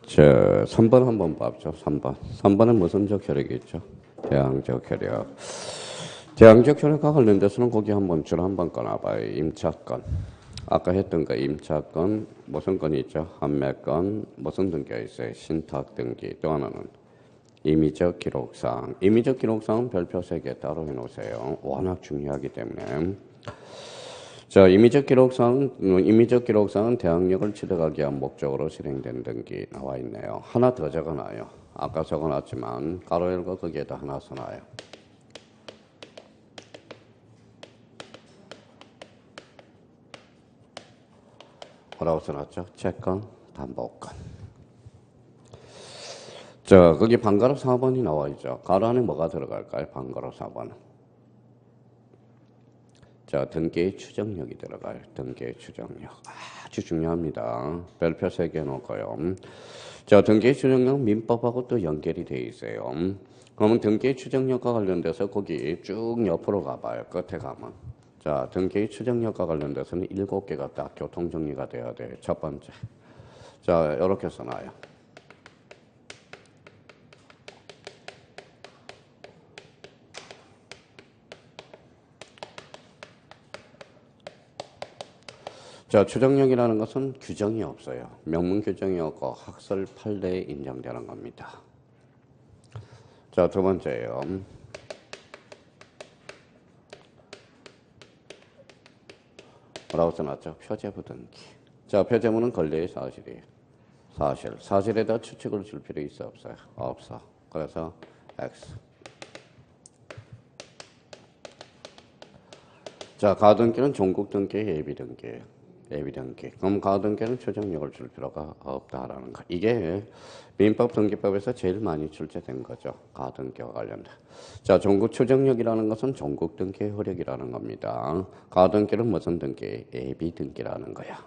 자, 3번 한번 봐죠. 3번. 3번은 무슨 적혈액이 있죠? 대항적 혈액. 대항적 혈액과 관련돼서는 거기 한번 줄 한번 꺼놔봐요. 임차권. 아까 했던 거 임차권 무슨 건이 있죠? 판매권 무슨 등기가 있어요? 신탁 등기. 또 하나는 임의적 기록상. 임의적 기록상은 별표 3개 따로 해놓으세요. 워낙 중요하기 때문에. 자, 임의적 기록상은 대항력을 취득하기 위한 목적으로 실행된 등기 나와 있네요. 하나 더 적어놔요. 아까 적어놨지만 가로 열고 거기에다 하나 써놔요. 뭐라고 써놨죠? 채권, 담보권. 자, 거기 반가로 4번이 나와 있죠. 가로 안에 뭐가 들어갈까요? 반가로 4번은. 자, 등기의 추정력이 들어가요. 등기의 추정력. 아주 중요합니다. 별표 3개 놓고요. 자, 등기의 추정력 민법하고 또 연결이 돼 있어요. 그러면 등기의 추정력과 관련돼서 거기 쭉 옆으로 가봐요. 끝에 가면. 자, 등기의 추정력과 관련돼서는 7개가 딱 교통정리가 돼야 돼요. 첫 번째. 자, 이렇게 써놔요. 자, 추정력이라는 것은 규정이 없어요. 명문 규정이 없고 학설 판례에 인정되는 겁니다. 자, 두 번째예요. 뭐라고 써놨죠? 표제부 등기. 자, 표제부는 권리의 사실이에요. 사실에다 추측을 줄 필요 있어 없어요? 없어. 그래서 X. 자, 가등기는 종국 등기의 예비 등기예요. 예비 등기. 그럼 가등기는 추정력을 줄 필요가 없다라는 거. 이게 민법 등기법에서 제일 많이 출제된 거죠. 가등기와 관련된. 자, 종국 추정력이라는 것은 종국 등기의 효력이라는 겁니다. 가등기는 무슨 등기? 예비 등기라는 거야.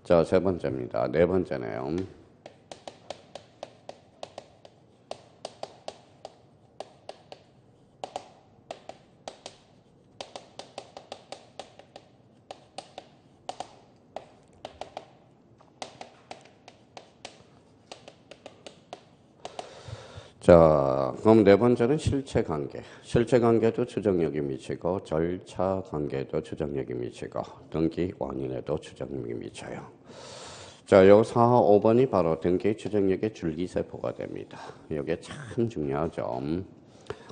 자, 세 번째입니다. 네 번째네요. 자, 그럼 네 번째는 실체 관계. 실체 관계도 추정력이 미치고 절차 관계도 추정력이 미치고 등기 원인에도 추정력이 미쳐요. 자, 요 4, 5번이 바로 등기 추정력의 줄기세포가 됩니다. 이게 참 중요하죠.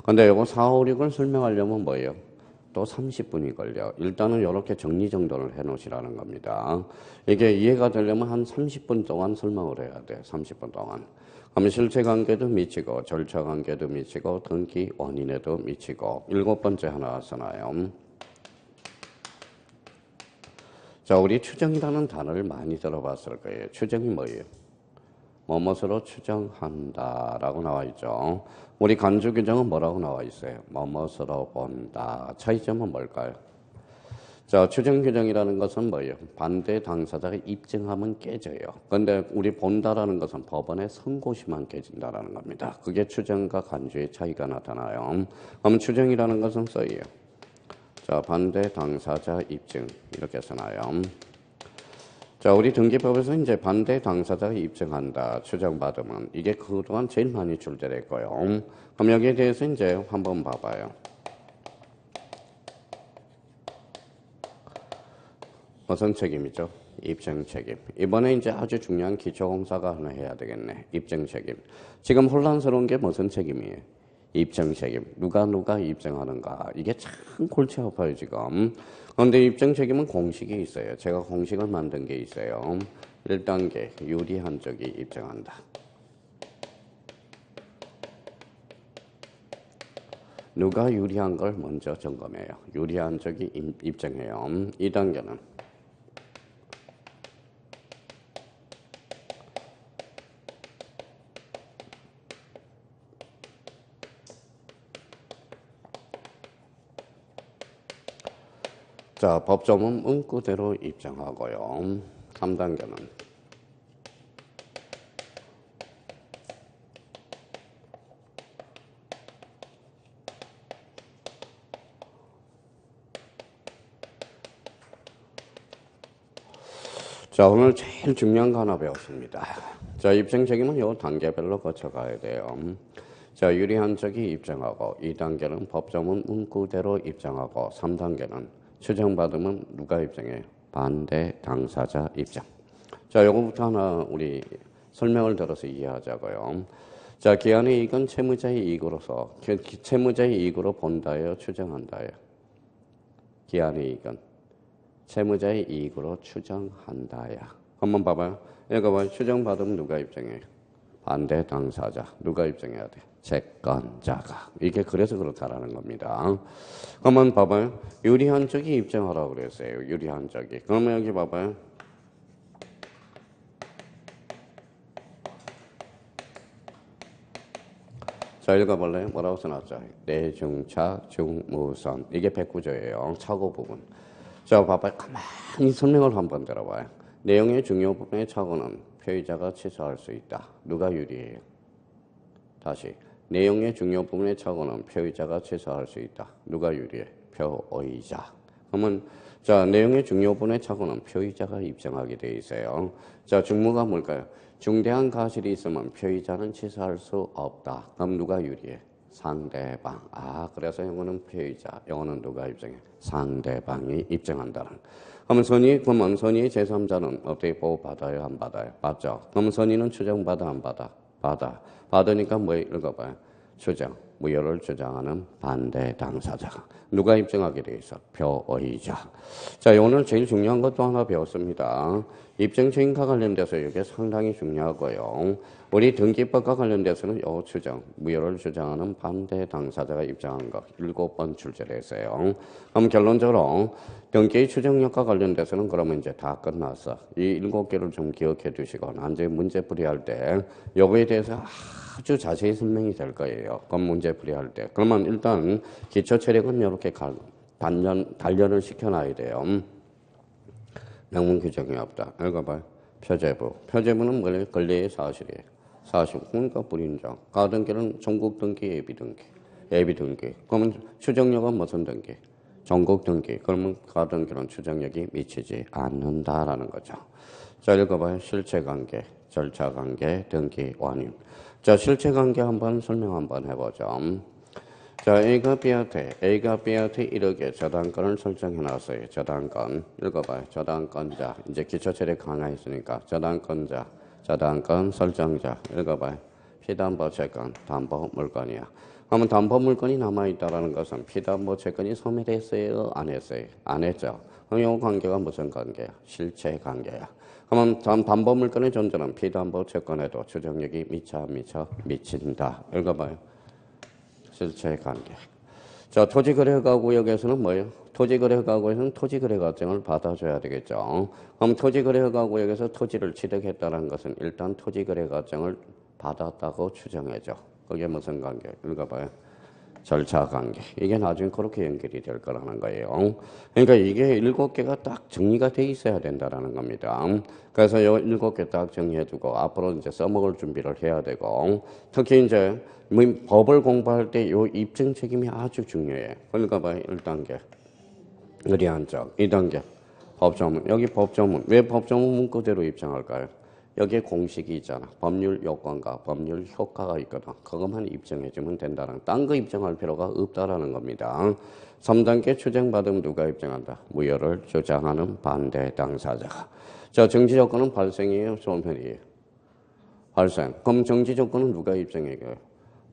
근데 요거 4, 5, 6을 설명하려면 뭐예요? 또 30분이 걸려. 일단은 이렇게 정리정돈을 해 놓으시라는 겁니다. 이게 이해가 되려면 한 30분 동안 설명을 해야 돼. 30분 동안. 그러면 실체관계도 미치고 절차관계도 미치고 등기 원인에도 미치고 7번째 하나 써놔요. 자, 우리 추정이라는 단어를 많이 들어봤을 거예요. 추정이 뭐예요? 뭐뭇으로 추정한다라고 나와 있죠. 우리 간주 규정은 뭐라고 나와 있어요? 뭐뭇으로 본다. 차이점은 뭘까요? 자, 추정 규정이라는 것은 뭐예요? 반대 당사자가 입증하면 깨져요. 그런데 우리 본다라는 것은 법원의 선고시만 깨진다라는 겁니다. 그게 추정과 간주의 차이가 나타나요. 그럼 추정이라는 것은 써요. 자, 반대 당사자 입증 이렇게 써놔요. 자, 우리 등기법에서 이제 반대 당사자가 입증한다, 추정받으면 이게 그동안 제일 많이 출제됐고요. 그럼 여기에 대해서 이제 한번 봐봐요. 무슨 책임이죠? 입증 책임. 이번에 이제 아주 중요한 기초공사가 하나 해야 되겠네. 입증 책임. 지금 혼란스러운 게 무슨 책임이에요? 입증 책임. 누가 입증하는가. 이게 참 골치 아파요, 지금. 그런데 입증 책임은 공식이 있어요. 제가 공식을 만든 게 있어요. 1단계, 유리한 쪽이 입증한다. 누가 유리한 걸 먼저 점검해요. 유리한 쪽이 입증해요. 2단계는 자, 법조문 문구대로 입증하고요. 3단계는 자, 오늘 제일 중요한 거 하나 배웠습니다. 자, 입증 책임은 요 단계별로 거쳐가야 돼요. 자, 유리한 적이 입증하고 2단계는 법조문 문구대로 입증하고 3단계는 추정받으면 누가 입증해요? 반대 당사자 입증. 자, 요거부터 하나 우리 설명을 들어서 이해하자고요. 자, 기한의 이익은 채무자의 이익으로서 채무자의 이익으로 본다예요, 추정한다예요? 기한의 이익은 채무자의 이익으로 추정한다야. 한번 봐봐요. 이거 봐요. 추정받으면 누가 입증해요? 반대 당사자. 누가 입증해야 돼? 채권자가. 이게 그래서 그렇다라는 겁니다. 한번 봐봐요. 유리한 적이 입증하라고 그랬어요. 유리한 적이. 그러면 여기 봐봐요. 자, 읽어볼래요? 뭐라고 써놨죠? 내중차 중무선. 이게 백구조예요. 차고 부분. 자, 봐봐요. 가만히 설명을 한번 들어봐요. 내용의 중요 부분의 착오는 표의자가 취소할 수 있다. 누가 유리해요? 다시. 내용의 중요 부분의 착오는 표의자가 취소할 수 있다. 누가 유리해? 표의자. 그러면 자, 내용의 중요 부분의 착오는 표의자가 입증하게 돼 있어요. 자, 중무가 뭘까요? 중대한 가실이 있으면 표의자는 취소할 수 없다. 그럼 누가 유리해? 상대방. 아, 그래서 영어는 표의자. 영어는 누가 입증해? 상대방이 입증한다는. 그러면 그러면 선의의 제3자는 어떻게 보호받아요? 안 받아요? 받죠. 그러면 선의는 추정받아? 안 받아? 받아. 받으니까 뭐 읽어봐요. 추정. 무효를 주장하는 반대 당사자가. 누가 입증하게 돼 있어? 표의자. 자, 오늘 제일 중요한 것도 하나 배웠습니다. 입증 책임과 관련돼서 이게 상당히 중요하고요. 우리 등기법과 관련돼서는 요 추정, 무효를 주장하는 반대 당사자가 입증한 것 7번 출제를 했어요. 그럼 결론적으로 등기 추정력과 관련돼서는 그러면 이제 다 끝났어. 이 7개를 좀 기억해 두시고 나중에 문제 풀이할 때 요거에 대해서 아주 자세히 설명이 될 거예요. 그럼 문제 풀이할 때. 그러면 일단 기초 체력은 이렇게 단련을 시켜놔야 돼요. 명문 규정이 없다. 읽어봐요. 표제부. 표제부는 뭐예요? 권리의 사실이에요. 사실. 그러니까 불인정. 가등기는 전국 등기, 예비 등기. 예비 등기. 그러면 추정력은 무슨 등기? 전국 등기. 그러면 가등기는 추정력이 미치지 않는다라는 거죠. 자, 읽어봐요. 실체관계, 절차관계, 등기, 원인. 자, 실체관계 한번 설명 한번 해보죠. 자, A가 B한테 1억의 저당권을 설정해놨어요. 저당권. 읽어봐요. 저당권자. 이제 기초체력 강화했으니까. 저당권자. 저당권 설정자. 읽어봐요. 피담보 채권. 담보 물건이야. 그러면 담보 물건이 남아있다는 것은 피담보 채권이 소멸했어요? 안 했어요? 안 했죠. 그럼 이 관계가 무슨 관계야? 실체 관계야. 그러면 담보 물건의 존재는 피담보 채권에도 추정력이 미친다. 읽어봐요. 실체 관계. 자, 토지거래허가구역에서는 뭐예요? 토지거래허가구역에서는 토지거래가증을 받아줘야 되겠죠. 그럼 토지거래허가구역에서 토지를 취득했다는 것은 일단 토지거래가증을 받았다고 추정해줘. 그게 무슨 관계? 읽어봐요. 절차 관계. 이게 나중에 그렇게 연결이 될 거라는 거예요. 그러니까 이게 7개가 딱 정리가 돼 있어야 된다라는 겁니다. 그래서 요 7개 딱 정리해두고 앞으로 이제 써먹을 준비를 해야 되고 특히 이제 법을 공부할 때 요 입증 책임이 아주 중요해. 그러니까 봐요. 1단계. 의리한 적. 2단계. 법조문. 여기 법조문. 왜 법조문 문구대로 입증할까요? 여기에 공식이 있잖아. 법률 요건과 법률 효과가 있거든. 그것만 입증해주면 된다는. 딴 거 입증할 필요가 없다라는 겁니다. 3단계 추정받으면 누가 입증한다? 무효를 주장하는 반대 당사자가. 자, 정지 조건은 발생이에요? 소멸이에요? 발생. 그럼 정지 조건은 누가 입증해요?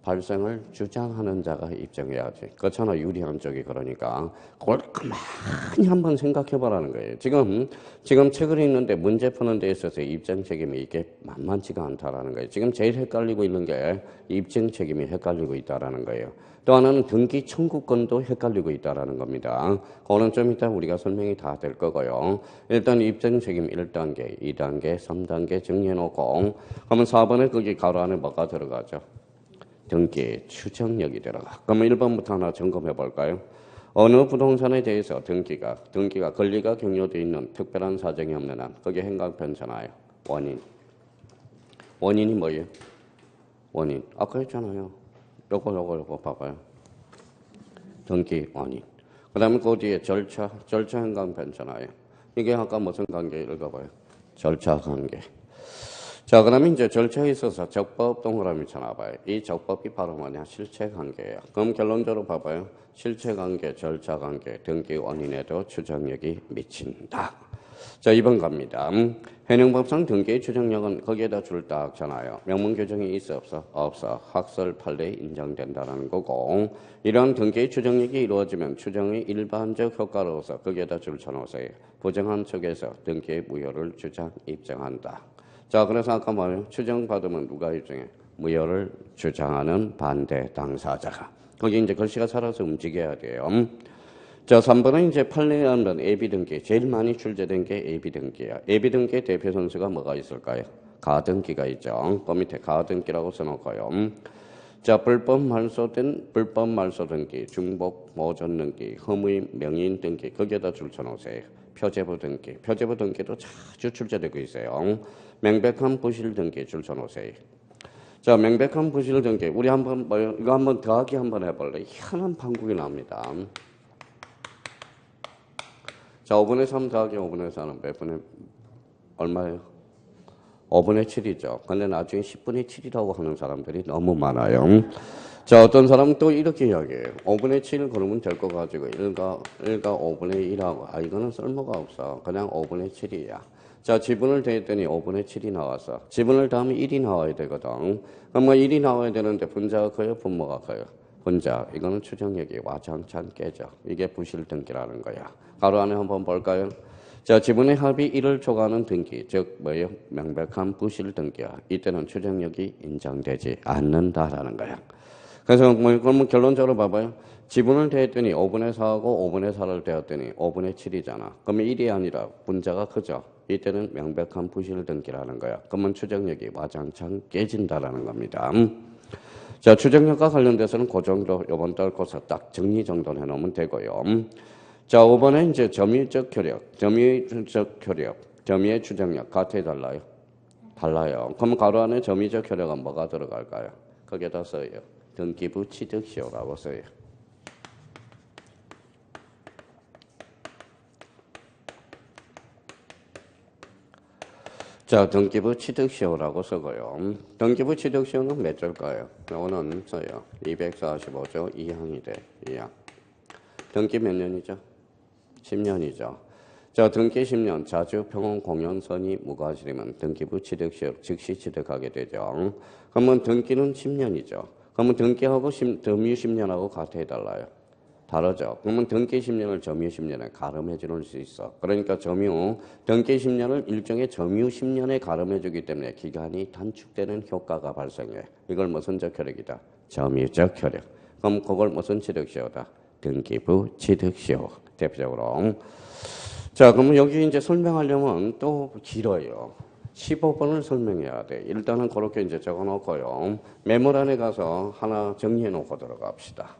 발생을 주장하는 자가 입증해야지. 그렇잖아. 유리한 쪽이. 그러니까 그걸 가만히 한번 생각해 보라는 거예요. 지금 책을 읽는데 문제 푸는 데 있어서 입증 책임이 이게 만만치가 않다라는 거예요. 지금 제일 헷갈리고 있는 게 입증 책임이 헷갈리고 있다라는 거예요. 또 하나는 등기 청구권도 헷갈리고 있다라는 겁니다. 그거는 좀 이따 우리가 설명이 다 될 거고요. 일단 입증 책임 1단계, 2단계, 3단계 정리해 놓고 그러면 4번에 거기 가로 안에 뭐가 들어가죠? 등기 추정력이 들어가. 그러면 1번부터 하나 점검해 볼까요? 어느 부동산에 대해서 등기가 권리가 경료되어 있는 특별한 사정이 없는 한 그게 행각변천하여 원인. 원인이 뭐예요? 원인. 아까 했잖아요. 요거 봐봐요. 등기 원인. 그 다음에 그 뒤에 절차 행각변천하여. 이게 아까 무슨 관계 읽어봐요. 절차 관계. 자, 그러면 이제 절차에 있어서 적법 동그라미 쳐놔봐요. 이 적법이 바로 뭐냐? 실체 관계예요. 그럼 결론적으로 봐봐요. 실체 관계, 절차 관계, 등기 원인에도 추정력이 미친다. 자, 2번 갑니다. 현행법상 등기의 추정력은 거기에다 줄 딱 잖아요. 명문 규정이 있어 없어? 없어. 학설 판례에 인정된다는 거고, 이러한 등기의 추정력이 이루어지면 추정의 일반적 효과로서 거기에다 줄 쳐놓으세요. 부정한 측에서 등기의 무효를 주장 입증한다. 자, 그래서 아까 말해요. 추정받으면 누가 입증해? 무효를 주장하는 반대 당사자가. 거기 이제 글씨가 살아서 움직여야 돼요. 자, 3번은 이제 판례에 의한 예비등기. 제일 많이 출제된 게 예비등기야. 예비등기의 대표 선수가 뭐가 있을까요? 가등기가 있죠. 그 밑에 가등기라고 써놓고요. 자, 불법 말소 등기, 중복 모전 등기, 허무인 명인 등기, 거기에다 줄 쳐놓으세요. 표제부 등기. 표제부 등기도 자주 출제되고 있어요. 명백한 부실 등기 줄 쳐놓으세요. 자, 명백한 부실 등기. 우리 한번 이거 한번 더하기 한번 해볼래? 희한한 판국이 납니다. 자, 5분의 3 더하기 5분의 4는 몇 분의 얼마예요? 5분의 7이죠. 근데 나중에 10분의 7이라고 하는 사람들이 너무 많아요. 자, 어떤 사람은 또 이렇게 이야기해요. 5분의 7 그러면 될 거 가지고 1과 5분의 1하고, 이거는 쓸모가 없어. 그냥 5분의 7이야. 자, 지분을 더했더니 5분의 7이 나왔어. 지분을 더하면 1이 나와야 되거든. 그럼 1이 나와야 되는데 분자가 커요? 분모가 커요? 분자. 이거는 추정력이 와장창 깨져. 이게 부실등기라는 거야. 가로 안에 한번 볼까요? 자, 지분의 합이 1을 초과하는 등기, 즉 뭐예요? 명백한 부실등기야. 이때는 추정력이 인정되지 않는다라는 거야. 그래서 그러면 결론적으로 봐봐요. 지분을 더했더니 5분의 4하고 5분의 4를 더했더니 5분의 7이잖아. 그러면 1이 아니라 분자가 크죠. 이때는 명백한 부실등기라는 거야. 그러면 추정력이 와장창 깨진다라는 겁니다. 자, 추정력과 관련돼서는 그 정도 이번 달 고사 딱 정리 정도는 해놓으면 되고요. 자, 5번에 이제 점유적 효력, 점유의 추정력 같아 달라요? 달라요. 그럼 가로 안에 점유적 효력은 뭐가 들어갈까요? 거기에다 써요. 등기부 취득시효라고 써요. 자, 등기부 취득시효라고 쓰고요. 등기부 취득시효는 몇 절까요? 이거는 써요. 245조 2항이 돼. 2항. 등기 몇 년이죠? 10년이죠. 자, 등기 10년, 자주, 평온, 공연, 선의, 무과실이면 등기부 취득시효 즉시 취득하게 되죠. 그러면 등기는 10년이죠. 그러면 등기하고 점유 10년하고 같아 해달라요. 다르죠. 그러면 등기 10년을 점유 10년에 가름해 줄 수 있어. 그러니까 등기 10년을 일종의 점유 10년에 가름해 주기 때문에 기간이 단축되는 효과가 발생해. 이걸 무슨 적 효력이다? 점유적 효력. 그럼 그걸 무슨 취득시효다? 등기부 취득시효. 대표적으로. 자, 그러면 여기 이제 설명하려면 또 길어요. 15번을 설명해야 돼. 일단은 그렇게 이제 적어 놓고요. 메모란에 가서 하나 정리해 놓고 들어갑시다.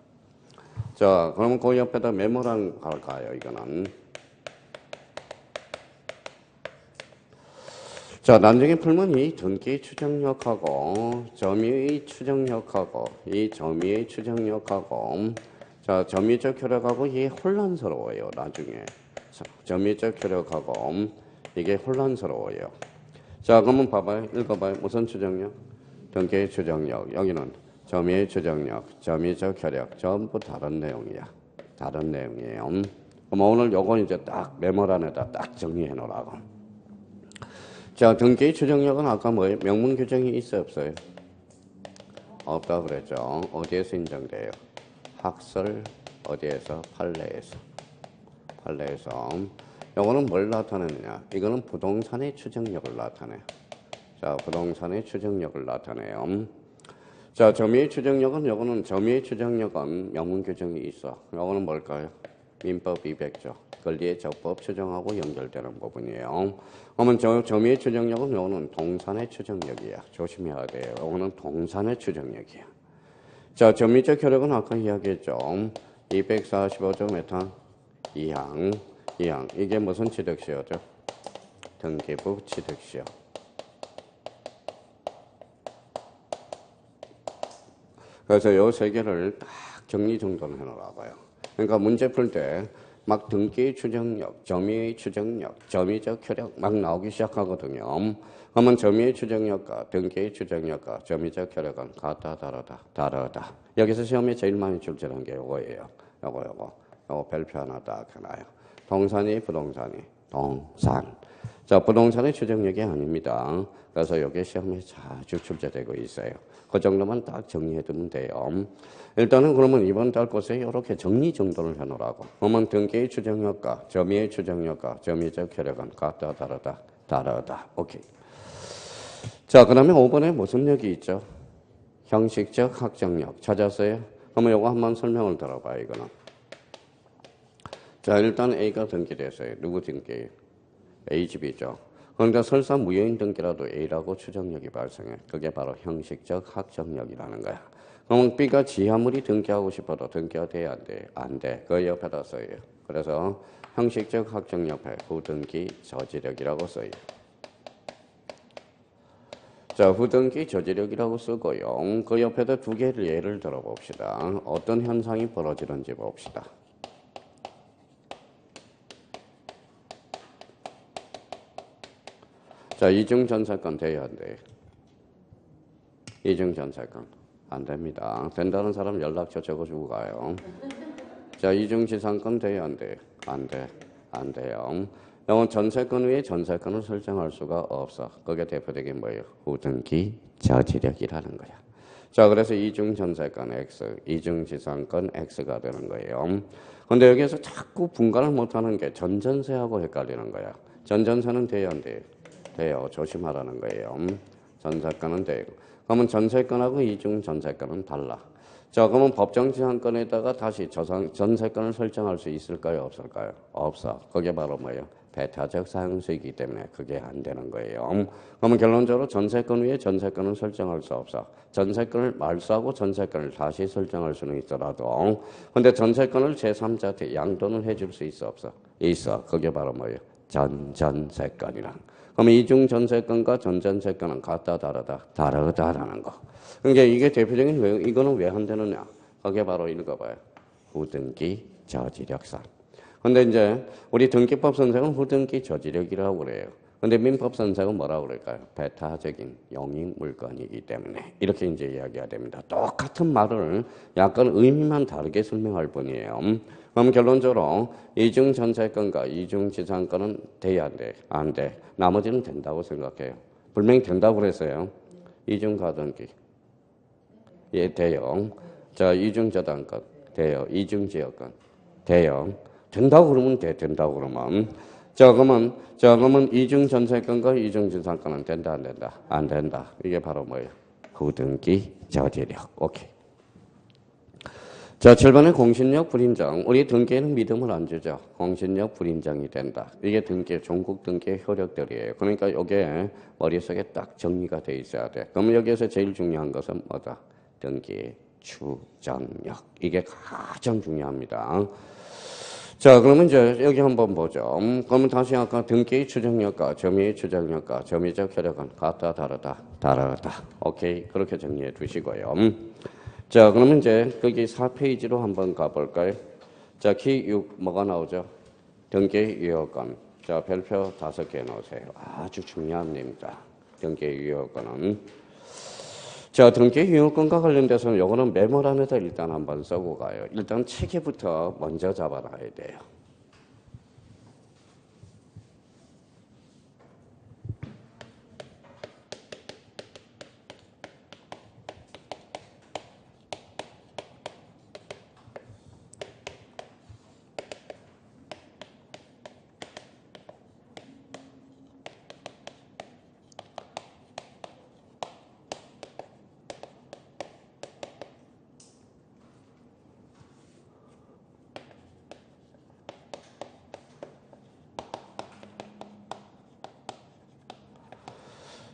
자, 그러면 그 옆에다 메모란 갈까요, 이거는? 자, 나중에 풀면 이 등기 추정력하고 점유의 추정력하고 이 점유의 추정력하고 자, 점유적 효력하고 이게 혼란스러워요, 나중에. 자, 점유적 효력하고 이게 혼란스러워요. 자, 그러면 봐봐요. 읽어봐요. 무슨 추정력? 등기의 추정력. 여기는 점유의 추정력, 점유적 효력. 전부 다른 내용이야. 다른 내용이에요. 그럼 오늘 요건 이제 딱 메모란에다 딱 정리해 놓으라고. 자, 등기의 추정력은 아까 뭐예요? 명문 규정이 있어요, 없어요? 없다 그랬죠. 어디에서 인정돼요? 학설 어디에서? 판례에서. 요거는 뭘 나타내느냐? 이거는 부동산의 추정력을 나타내. 자, 부동산의 추정력을 나타내요. 자, 점유의 추정력은 요거는 점유의 추정력은 명문 규정이 있어. 요거는 뭘까요? 민법 200조. 권리의 적법 추정하고 연결되는 부분이에요. 그러면 점유의 추정력은 요거는 동산의 추정력이야. 조심해야 돼요. 요거는 동산의 추정력이야. 자, 점유적 효력은 아까 이야기했죠. 245조 메타 2항. 이게 무슨 취득시효죠? 등기부 취득시효. 그래서 요 세 개를 딱 정리정돈을 해놓으라고요. 그러니까 문제 풀 때 막 등기의 추정력, 점유의 추정력, 점유적 효력 막 나오기 시작하거든요. 그러면 점유의 추정력과 등기의 추정력과 점유적 효력은 같다, 다르다. 여기서 시험에 제일 많이 출제하는 게 요거예요. 요거 별표 하나 딱 해놔요. 동산이 부동산이 동산. 자, 부동산의 추정력이 아닙니다. 그래서 여기 시험에 자주 출제되고 있어요. 그 정도만 딱 정리해두면 돼요. 일단은 그러면 이번 달 것에 이렇게 정리 정돈을 해놓으라고. 그러면 등기의 추정력과 점유의 추정력과 점유적 효력은 같다, 다르다. 오케이. 자, 그 다음에 5번에 무슨 역이 있죠? 형식적 학정력 찾았어요? 그러면 요거 한번 설명을 들어봐요, 이거는. 자, 일단 A가 등기됐어요. 누구 등기예요? A집이죠. 그런데 설사 무효인 등기라도 A라고 추정력이 발생해. 그게 바로 형식적 학정력이라는 거야. 그럼 B가 지하물이 등기하고 싶어도 등기가 돼야 안 돼? 안 돼. 그 옆에다 써요. 그래서 형식적 학정력 옆에 후등기 저지력이라고 써요. 자, 후등기 저지력이라고 쓰고요. 그 옆에다 두 개를 예를 들어봅시다. 어떤 현상이 벌어지는지 봅시다. 자, 이중전세권 돼야 안 돼요? 이중전세권 안 됩니다. 된다는 사람 연락처 적어주고 가요. 자, 이중지상권 돼야 안 돼요? 안 돼요. 영원 전세권 위에 전세권을 설정할 수가 없어. 그게 대표적인 뭐예요? 후등기 저지력이라는 거야. 자, 그래서 이중전세권 X, 이중지상권 X가 되는 거예요. 근데 여기에서 자꾸 분간을 못하는 게 전전세하고 헷갈리는 거야. 전전세는 돼야 안 돼요? 돼요. 조심하라는 거예요. 전세권은 돼요. 그러면 전세권하고 이중전세권은 달라. 자, 그러면 법정지상권에다가 다시 전세권을 설정할 수 있을까요? 없을까요? 없어. 그게 바로 뭐예요? 배타적 사용수이기 때문에 그게 안 되는 거예요. 그러면 결론적으로 전세권 위에 전세권을 설정할 수 없어. 전세권을 말소하고 전세권을 다시 설정할 수는 있더라도 근데 전세권을 제3자한테 양도는 해줄 수 있어 없어? 있어. 그게 바로 뭐예요? 전전세권이란. 그러면 이중전세권과 전전세권은 같다, 다르다라는 거. 그러니까 이게 대표적인 왜 이거는 왜 안 되느냐? 그게 바로 읽어봐요. 후등기 저지력상. 근데 이제 우리 등기법 선생은 후등기 저지력이라고 그래요. 근데 민법 선생은 뭐라고 그럴까요? 배타적인 용익 물건이기 때문에 이렇게 이제 이야기가 됩니다. 똑같은 말을 약간 의미만 다르게 설명할 뿐이에요. 그럼 결론적으로 이중전세권과 이중지상권은 돼야 안 돼? 안 돼. 나머지는 된다고 생각해요. 분명히 된다고 그랬어요. 이중가등기. 예, 돼요. 자, 이중저당권. 돼요. 이중지역권. 돼요. 된다고 그러면 돼. 된다고 그러면. 자, 그러면 이중전세권과 이중지상권은 된다, 안 된다? 안 된다. 이게 바로 뭐예요? 후등기 저지력. 오케이. 자, 7번에 공신력 불인정. 우리 등기에는 믿음을 안 주죠. 공신력 불인정이 된다. 이게 등기, 종국 등기의 효력들이에요. 그러니까 이게 머릿속에 딱 정리가 돼 있어야 돼. 그럼 여기에서 제일 중요한 것은 뭐다? 등기 추정력. 이게 가장 중요합니다. 자, 그러면 이제 여기 한번 보죠. 그러면 다시 아까 등기의 추정력과 점유의 추정력과 점유적 효력은 같다, 다르다. 오케이. 그렇게 정리해 두시고요. 자, 그러면 이제 거기 4페이지로 한번 가볼까요? 자, 키 6, 뭐가 나오죠? 등기 유효권. 자, 별표 5개 넣으세요. 아주 중요한 내용입니다. 등기 유효권은. 자, 등기 유효권과 관련돼서는 요거는 메모란에다 일단 한번 써고 가요. 일단 체계부터 먼저 잡아놔야 돼요.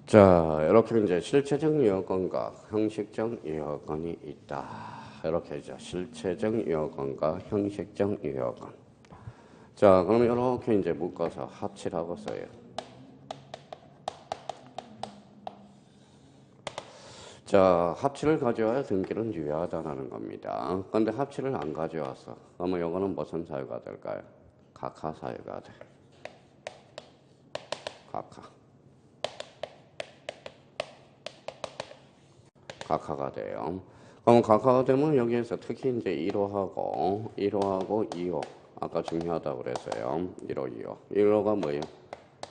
자, 이렇게 이제 실체적 유효권과 형식적 유효권이 있다. 이렇게 이제 실체적 유효권과 형식적 유효권. 자, 그럼 이렇게 이제 묶어서 합치라고 써요. 자, 합치를 가져와야 등기는 유효하다는 겁니다. 그런데 합치를 안 가져왔어. 그러면 이거는 무슨 사유가 될까요? 각하 사이가 돼. 각하가 돼요. 그럼 각하가 되면 여기에서 특히 이제 1호하고 2호 아까 중요하다고 그랬어요. 1호, 2호. 1호가 뭐예요?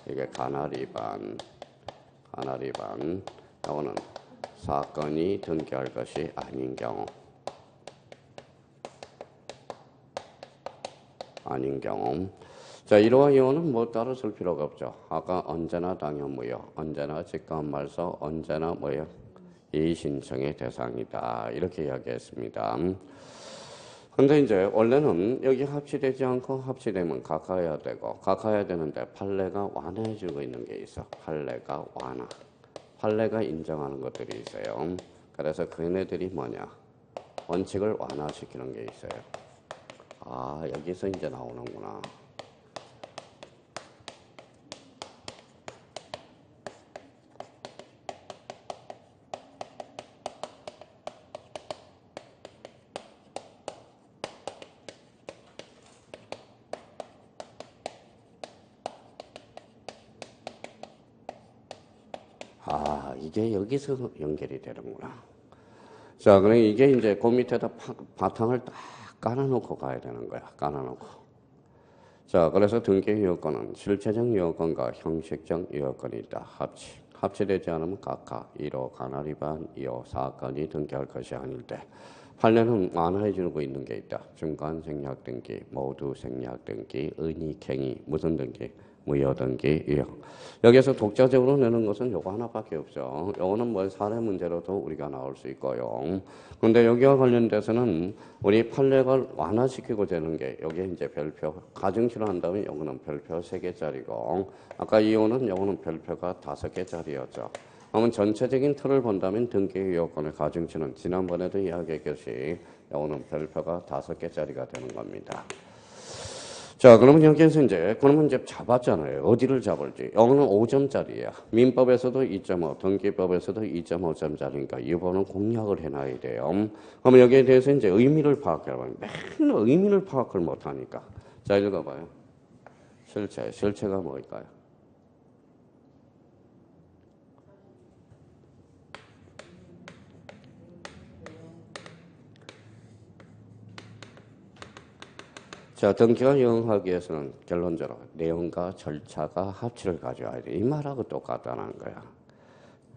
이게 가나리반. 이거는 사건이 등기할 것이 아닌 경우. 자, 1호와 2호는 뭐 따로 쓸 필요가 없죠. 아까 언제나 당연무효, 언제나 직권말소, 언제나 뭐예요? 이의신청의 대상이다. 이렇게 이야기했습니다. 근데 이제 원래는 여기 합치되지 않고 합치되면 각하해야 되고 각하해야 되는데 판례가 완화해주고 있는 게 있어. 판례가 완화. 판례가 인정하는 것들이 있어요. 그래서 그네들이 뭐냐? 원칙을 완화시키는 게 있어요. 아, 여기서 이제 나오는구나. 아, 이게 여기서 연결이 되는구나. 자, 그럼 이게 이제 그 밑에다 바탕을 딱 깔아놓고 가야 되는 거야. 깔아놓고. 자, 그래서 등기유효권은 실체적 유효권과 형식적 유효권이 있다. 합치되지 않으면 각하 1호 가나리반 2호 사건이 등기할 것이 아닐 때 판례는 완화해주고 있는 게 있다. 중간 생략 등기, 모두 생략 등기, 은닉행위, 무슨 등기? 무효 등기, 유효. 여기서 독자적으로 내는 것은 요거 하나밖에 없죠. 요거는 뭐 사례 문제로도 우리가 나올 수 있고요. 근데 여기와 관련돼서는 우리 판례를 완화시키고 되는 게 여기에 이제 별표, 가중치로 한다면 요거는 별표 3개짜리고 아까 이호는 요거는 별표가 5개짜리였죠. 그러면 전체적인 틀을 본다면 등기유효권의 가중치는 지난번에도 이야기했듯이 요거는 별표가 5개짜리가 되는 겁니다. 자, 그러면 여기에서 그러면 이제 잡았잖아요. 어디를 잡을지. 여기는 5점짜리야. 민법에서도 2.5, 등기법에서도 2.5점짜리니까 이 번은 공략을 해놔야 돼요. 그러면 여기에 대해서 이제 의미를 파악해봐요. 맨날 의미를 파악을 못하니까. 자, 읽어봐요. 실체가 뭘까요? 자, 등기가 유효하기 위해서는 결론적으로 내용과 절차가 합치를 가져와야 돼. 이 말하고 똑같다는 거야.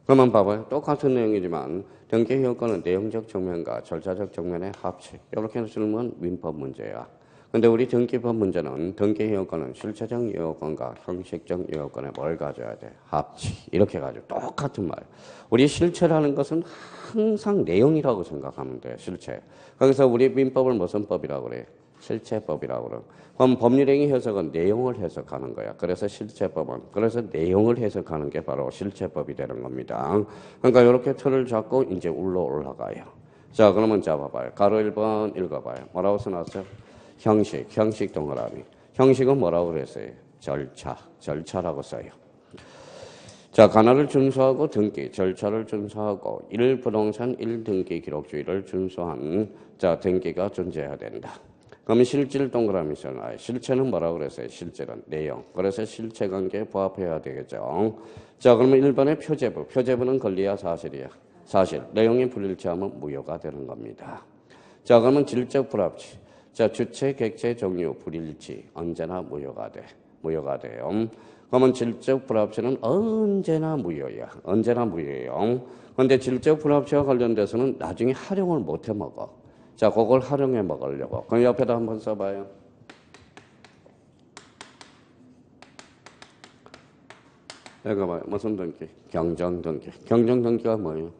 그러면 봐봐요. 똑같은 내용이지만 등기 효과는 내용적 측면과 절차적 측면의 합치. 이렇게 해서 민법 문제야. 근데 우리 등기법 문제는 등기 효과는 실체적 유효권과 형식적 유효권에 뭘 가져야 돼? 합치. 이렇게 가지고 똑같은 말. 우리 실체라는 것은 항상 내용이라고 생각하면 돼. 실체. 거기서 우리 민법을 무슨 법이라고 그래? 실체법이라고 그러고. 그럼 법률행위 해석은 내용을 해석하는 거야. 그래서 실체법은. 그래서 내용을 해석하는 게 바로 실체법이 되는 겁니다. 그러니까 이렇게 틀을 잡고 이제 올라가요. 자, 그러면 잡아봐요. 가로 1번 읽어봐요. 뭐라고 써놨어요? 형식 동그라미. 형식은 뭐라고 그랬어요? 절차라고 써요. 자, 관할을 준수하고 등기, 절차를 준수하고 1부동산 1등기 기록주의를 준수한 자, 등기가 존재해야 된다. 그러면 실질 동그라미 써놔요. 실체는 뭐라고 그랬어요? 실제는 내용. 그래서 실체관계에 부합해야 되겠죠. 자, 그러면 1번의 표제부. 표제부는 권리야 사실이야? 사실. 내용이 불일치하면 무효가 되는 겁니다. 자, 그러면 질적 불합치. 자, 주체, 객체, 종류, 불일치. 언제나 무효가 돼. 무효가 돼요. 그러면 질적 불합치는 언제나 무효야. 언제나 무효예요. 그런데 질적 불합치와 관련돼서는 나중에 활용을 못 해 먹어. 자, 그걸 활용해 먹으려고. 그럼 옆에다 한번 써봐요. 여기 봐요. 무슨 등기? 경정등기. 경정등기가 뭐예요?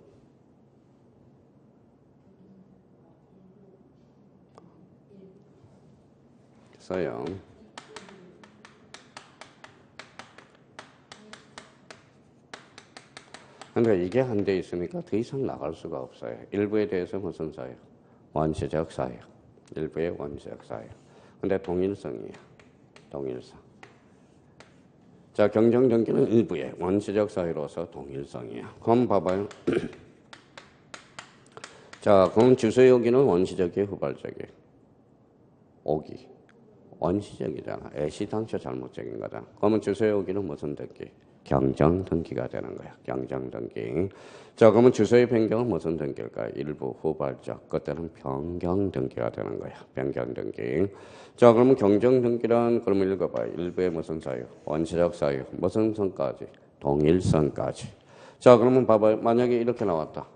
써요. 그러니까 이게 안 돼 있으니까 더 이상 나갈 수가 없어요. 일부에 대해서 무슨 사유? 원시적 사유. 일부의 원시적 사유. 근데 동일성이야. 동일성. 자, 경정등기는 일부의 원시적 사유로서 동일성이야. 그럼 봐봐요. 자, 그럼 주소여기는 원시적이에요, 후발적이에요? 원시적이잖아. 애시당초 잘못적인 거다. 그러면 주소 여기는 무슨 등기? 경정 등기가 되는 거야. 경정 등기. 자, 그러면 주소의 변경은 무슨 등기일까요? 일부 후발적. 그때는 변경 등기가 되는 거야. 변경 등기. 자, 그러면 경정 등기란 그러면 읽어봐요. 일부의 무슨 사유? 원시적 사유. 무슨 선까지? 동일선까지. 자, 그러면 봐봐요. 만약에 이렇게 나왔다.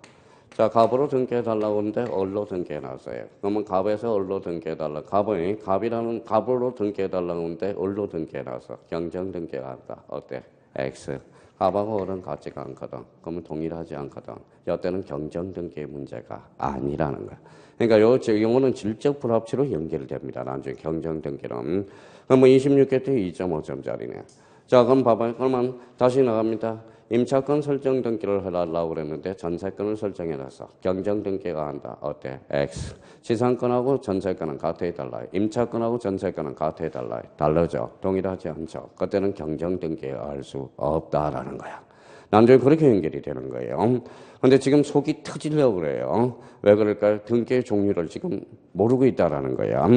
자, 갑으로 등기해달라고 하는데 을로 등기해놨어요. 그러면 갑에서 을로 등기해달라. 갑이라는 갑으로 등기해달라고 하는데 을로 등기해놨어. 경정 등기가 한다. 어때? X. 갑하고 을은 같지가 않거든. 그러면 동일하지 않거든. 이때는 경정 등기의 문제가 아니라는 거야. 그러니까 요 경우는 질적 불합치로 연결됩니다. 나중에 경정 등기는. 그러면 26개 때 2.5점짜리네. 자, 그럼 봐봐요. 그러면 다시 나갑니다. 임차권 설정 등기를 해달라고 그랬는데 전세권을 설정해놨어. 경정 등기가 한다. 어때? X. 지상권하고 전세권은 같아해달라. 임차권하고 전세권은 같아해달라. 다르죠? 동일하지 않죠? 그때는 경정 등기에 할 수 없다라는 거야. 나중에 그렇게 연결이 되는 거예요. 근데 지금 속이 터지려고 그래요. 왜 그럴까요? 등기의 종류를 지금 모르고 있다라는 거야.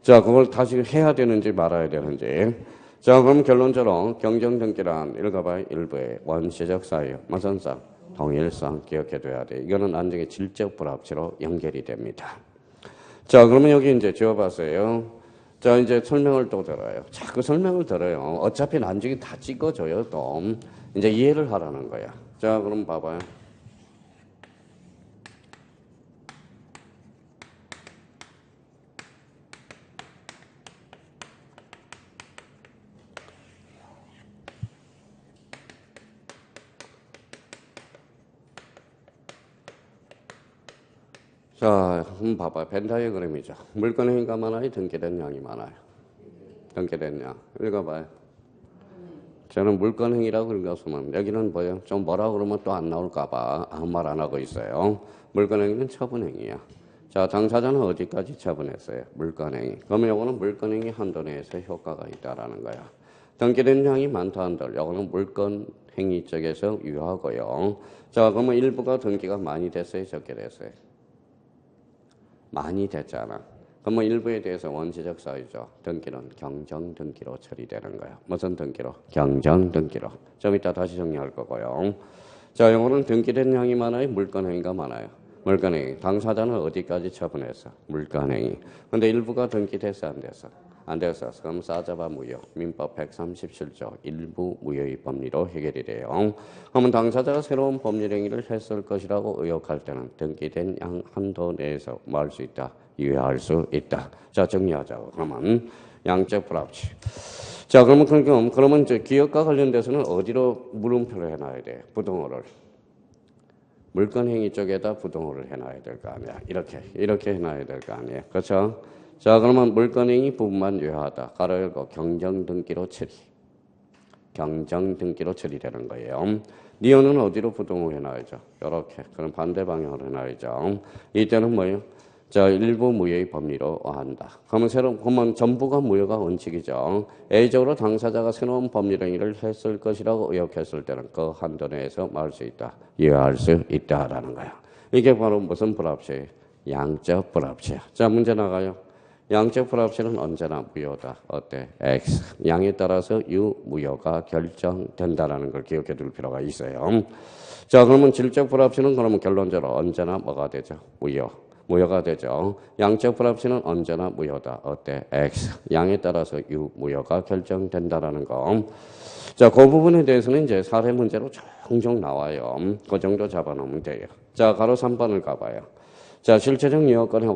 자, 그걸 다시 해야 되는지 말아야 되는지. 자, 그럼 결론적으로 경정등기란 읽어봐요. 일부의 원시적 사유, 무슨 상? 동일성 기억해둬야 돼. 이거는 나중에 질적 불합치로 연결이 됩니다. 자, 그러면 여기 이제 지워봤어요. 자, 이제 설명을 또 들어요. 자꾸 설명을 들어요. 어차피 나중에 다 찍어줘요, 또. 이제 이해를 하라는 거야. 자, 그럼 봐봐요. 자, 한번 봐봐요. 벤 다이어그램이죠. 물건의 행위가 많아요? 등기된 양이 많아요? 등기된 양. 읽어봐요. 저는 물건 행위라고 읽었으면 여기는 뭐예요? 좀 뭐라 그러면 또 안 나올까봐 아무 말 안 하고 있어요. 물건 행위는 처분 행위야. 자, 당사자는 어디까지 처분했어요? 물건 행위. 그러면 요거는 물건 행위 한도 내에서 효과가 있다라는 거야. 등기된 양이 많다 한들 요거는 물건 행위 쪽에서 유효하고요. 자, 그러면 일부가 등기가 많이 됐어요? 적게 됐어요? 많이 됐잖아. 그러면 일부에 대해서 원시적 사유죠. 등기는 경정 등기로 처리되는 거야. 무슨 등기로? 경정 등기로. 좀 이따 다시 정리할 거고요. 자, 요거는 등기된 양이 많아요? 물건 행위가 많아요? 물건 행위. 당사자는 어디까지 처분했어? 물건 행위. 근데 일부가 등기됐어? 안 됐어? 안 됐어. 그럼 싸잡아 무효. 민법 137조 일부 무효의 법리로 해결이 돼요. 그러면 당사자가 새로운 법률 행위를 했을 것이라고 의혹할 때는 등기된 양 한도 내에서 뭐 할 수 있다? 유효할 수 있다. 자, 정리하자고. 그러면 양적 불합치. 자, 그러면 이제 기업과 관련돼서는 어디로 물음표를 해놔야 돼? 부동호를. 물건 행위 쪽에다 부동호를 해놔야 될 거 아니야. 이렇게 해놔야 될 거 아니야. 그렇죠? 자, 그러면 물건 행위 부분만 유효하다. 가로 열고 경정 등기로 처리. 경정 등기로 처리되는 거예요. 니은은 어디로 부동을 해놔야죠? 이렇게. 그럼 반대 방향으로 해놔야죠. 이때는 뭐예요? 자, 일부 무효의 법리로 한다. 그러면 전부가 무효가 원칙이죠. A적으로 당사자가 새로운 법률 행위를 했을 것이라고 의혹했을 때는 그 한도 내에서 뭐 할 수 있다? 유효할 수 있다라는 거야. 이게 바로 무슨 불합치예요? 양적 불합치야. 자, 문제 나가요. 양적 불합치는 언제나 무효다. 어때? X. 양에 따라서 유무효가 결정된다라는 걸 기억해 둘 필요가 있어요. 자, 그러면 질적 불합치는 그러면 결론적으로 언제나 뭐가 되죠? 무효가 되죠. 양적 불합치는 언제나 무효다. 어때? X. 양에 따라서 유무효가 결정된다라는 거. 자, 그 부분에 대해서는 이제 사례 문제로 종종 나와요. 그 정도 잡아놓으면 돼요. 자, 가로 3번을 가봐요. 자, 실체적 요건의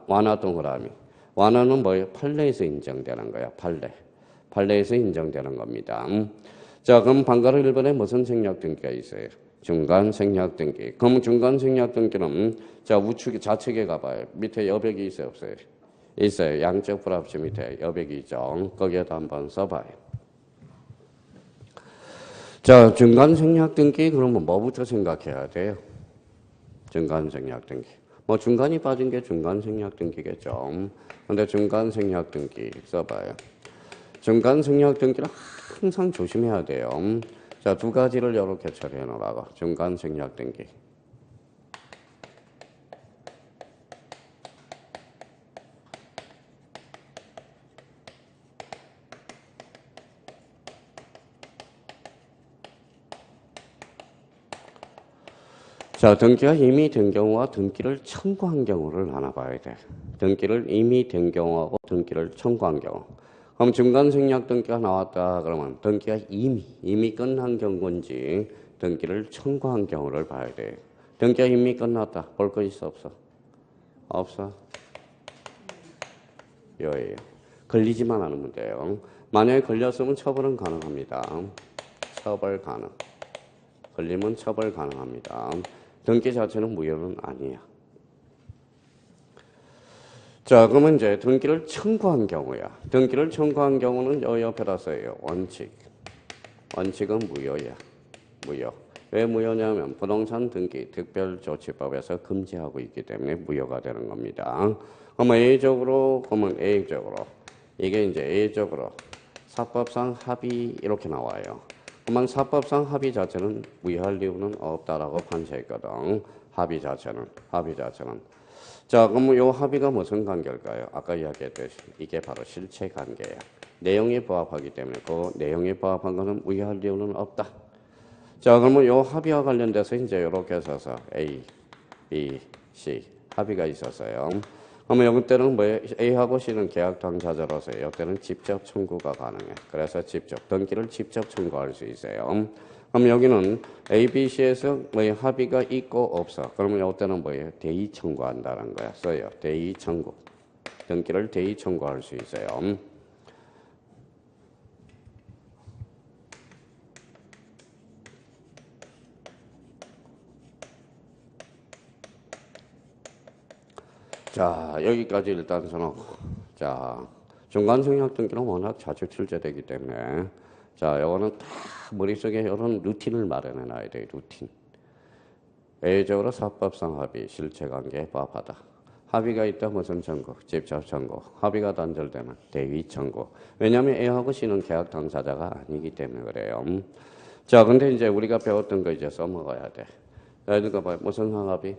완화 동그라미. 완화는 뭐예요? 판례에서 인정되는 거야. 판례에서 인정되는 겁니다. 자, 그럼 방가로 1번에 무슨 생략 등기가 있어요? 중간 생략 등기. 그럼 중간 생략 등기는 자, 우측 좌측에 가봐요. 밑에 여백이 있어요, 없어요? 있어요. 양적 불합치 밑에 여백이 있죠. 거기에다 한번 써봐요. 자, 중간 생략 등기 그러면 뭐부터 생각해야 돼요? 중간 생략 등기. 뭐 중간이 빠진 게 중간 생략 등기겠죠. 근데 중간 생략 등기 써봐요. 중간 생략 등기는 항상 조심해야 돼요. 자, 두 가지를 이렇게 처리해 놓으라고. 중간 생략 등기. 자, 등기가 이미 된 경우와 등기를 청구한 경우를 하나 봐야 돼. 등기를 이미 된 경우하고 등기를 청구한 경우. 그럼 중간생략 등기가 나왔다 그러면 등기가 이미 끝난 경우인지 등기를 청구한 경우를 봐야 돼. 등기가 이미 끝났다. 볼 거 있어 없어? 없어. 여예요. 걸리지만 않으면 돼요. 만약에 걸렸으면 처벌은 가능합니다. 처벌 가능. 걸리면 처벌 가능합니다. 등기 자체는 무효는 아니야. 자, 그러면 이제 등기를 청구한 경우야. 등기를 청구한 경우는 옆에다 써요. 원칙. 원칙은 무효야. 무효. 왜 무효냐면 부동산 등기 특별조치법에서 금지하고 있기 때문에 무효가 되는 겁니다. 그러면 A적으로 이게 이제 A적으로 사법상 합의 이렇게 나와요. 그러면 사법상 합의 자체는 무효할 이유는 없다라고 판시했거든. 합의 자체는. 자, 그럼 요 합의가 무슨 관계일까요? 아까 이야기했듯이 이게 바로 실체 관계야. 내용에 부합하기 때문에 그 내용에 부합한 거는 무효할 이유는 없다. 자, 그러면 요 합의와 관련돼서 이제 이렇게 써서 A, B, C 합의가 있었어요. 그러면 여기 때는 뭐예요? A하고 C는 계약 당사자로서 이때는 직접 청구가 가능해. 그래서 직접 등기를 직접 청구할 수 있어요. 그럼 여기는 A, B, C에서 뭐예요? 합의가 있고 없어. 그러면 이때는 뭐예요? 대의 청구한다는 거야. 써요. 대의 청구. 등기를 대의 청구할 수 있어요. 자, 여기까지 일단 써놓고. 자, 중간생략 등기는 워낙 자주 출제되기 때문에 자, 요거는 다 머릿속에 이런 루틴을 마련해 놔야 돼요. 루틴. A적으로 사법상 합의, 실체관계에 부합하다. 합의가 있다 무슨 청구? 직접 청구. 합의가 단절되면 대의 청구. 왜냐하면 A하고 C는 계약 당사자가 아니기 때문에 그래요. 자, 근데 이제 우리가 배웠던 거 이제 써먹어야 돼. 자, 이거 봐요. 무슨 합의?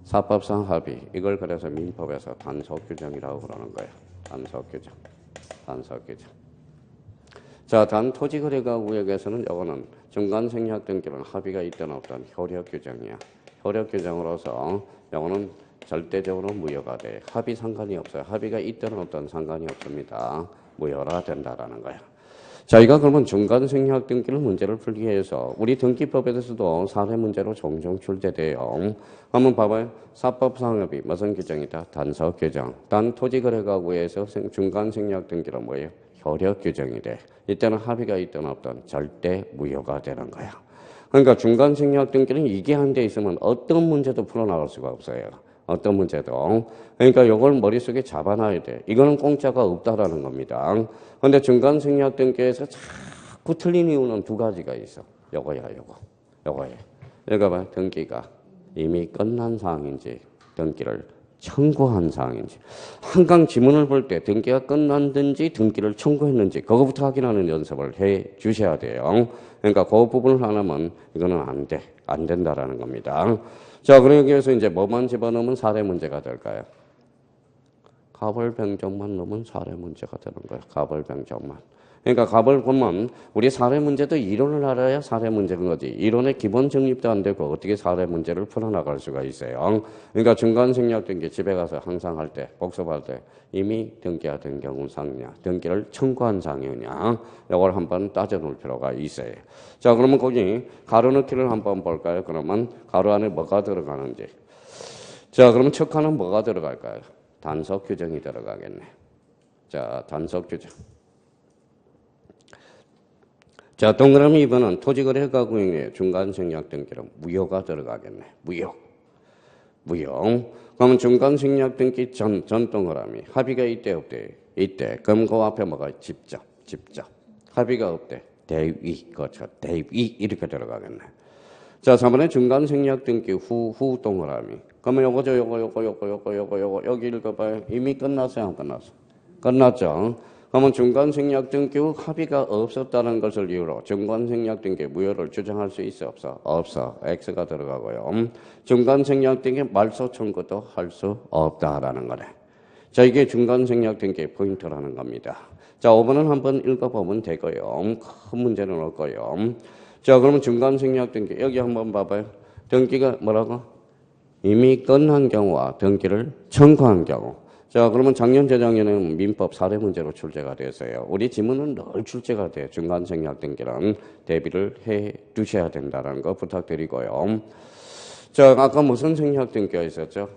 사법상 합의. 이걸 그래서 민법에서 단속 규정이라고 그러는 거예요. 단속 규정. 자, 단 토지거래가 구역에서는 이거는 중간생략 등기는 합의가 있든 없든 효력 규정이야. 효력 규정으로서 이거는 절대적으로 무효가 돼. 합의 상관이 없어요. 합의가 있든 없든 상관이 없습니다. 무효라 된다라는 거야. 자, 이거 그러면 중간생략 등기를 문제를 풀기 위해서 우리 등기법에서도 사례 문제로 종종 출제돼요. 한번 봐봐요. 사법상합의 무슨 규정이다? 단속 규정. 단 토지거래가구에서 중간생략 등기는 뭐예요? 효력 규정이 돼. 이때는 합의가 있든 없든 절대 무효가 되는 거야. 그러니까 중간생략 등기는 이게 한 대 있으면 어떤 문제도 풀어나갈 수가 없어요. 어떤 문제도. 그러니까 이걸 머릿속에 잡아놔야 돼. 이거는 공짜가 없다라는 겁니다. 그런데 중간생략 등기에서 자꾸 틀린 이유는 두 가지가 있어. 요거야. 이거 봐. 등기가 이미 끝난 사항인지 등기를 청구한 사항인지. 한강 지문을 볼 때 등기가 끝났는지 등기를 청구했는지 그거부터 확인하는 연습을 해 주셔야 돼요. 그러니까 그 부분을 하나면 이거는 안 돼. 안 된다라는 겁니다. 자, 그럼 여기에서 이제 뭐만 집어넣으면 사례 문제가 될까요? 가벌병정만 넣으면 사례 문제가 되는 거예요. 가벌병정만. 그러니까 가벌 보면 우리 사례 문제도 이론을 알아야 사례 문제인 거지. 이론의 기본 정립도 안 되고 어떻게 사례 문제를 풀어나갈 수가 있어요. 그러니까 중간생략 등기 집에 가서 항상 할 때, 복습할 때 이미 등기가 된 경우 상이냐, 등기를 청구한 상이냐, 이걸 한번 따져놓을 필요가 있어요. 자, 그러면 거기 가로 넣기를 한번 볼까요? 그러면 가로 안에 뭐가 들어가는지. 자, 그러면 첫 칸은 뭐가 들어갈까요? 단속 규정이 들어가겠네. 자, 단속 규정. 자, 동그라미 2번은 토지거래가 구역의 중간생략 등기로 무효가 들어가겠네. 무효. 그러면 중간생략 등기 전 동그라미. 합의가 있대 없대? 있대. 그럼 그 앞에 뭐가 직접. 합의가 없대? 대위. 그렇죠. 대위 이렇게 들어가겠네. 자, 3번에 중간생략 등기 후 동그라미. 그러면 요거 여기 읽어봐요. 이미 끝났어요, 안 끝났어? 끝났죠. 그러면 중간생략 등기 후 합의가 없었다는 것을 이유로 중간생략 등기 무효를 주장할 수 있어 없어? 없어. X가 들어가고요. 중간생략 등기 말소 청구도 할 수 없다라는 거네. 자, 이게 중간생략 등기 포인트라는 겁니다. 자, 5번은 한번 읽어보면 되고요. 큰 문제는 없고요. 자, 그러면 중간생략 등기 여기 한번 봐봐요. 등기가 뭐라고? 이미 끝난 경우와 등기를 청구한 경우. 자, 그러면 작년, 재작년에는 민법 사례 문제로 출제가 됐어요. 우리 지문은 늘 출제가 돼요. 중간 생략 등기는 대비를 해 두셔야 된다는 거 부탁드리고요. 자, 아까 무슨 생략 등기가 있었죠?